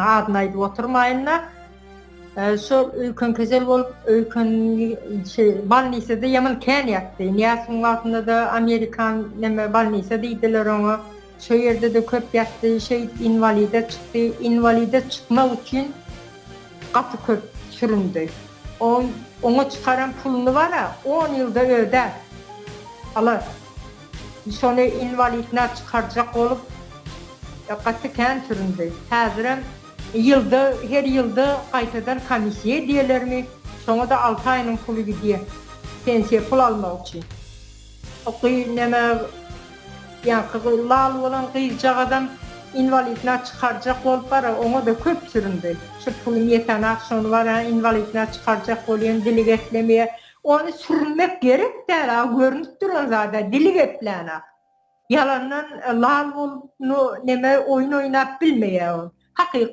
adını ayıp oturmayınlar. Şol öykün kezel bolup öykün balnisede yaman kän ýatdy. Niýasının altında da Amerikan neme balnisede diýdiler oňa. Şo ýerde de köp ýatdy, invalide çykdy. Invalide çykmak üçin gaty köp süründü. Oňa çıkaran pulunu bara 10 ýylda öder. Alar. Şonu invalidine çıkaracak olup gaty kän süründü. Häzirem her ýylda gaýtadan komissiýa diýerlermi? Şoňa da 6 aýynyň puly gidýär. Pensiýa pul almak üçin. Neme lal bolan gyýjak adam invalidine çıkaracak bolup bara oňa da köp süründü. Şu pulum ýetenak, şonu bara invalidine çıkaracak bolýan, dili geplemeýe. Onu sürünmek gerek däl, görünüp duran zada dili gepläne. Yalandan lal bolup neme oyun oýnap bilmeýär. Hakykat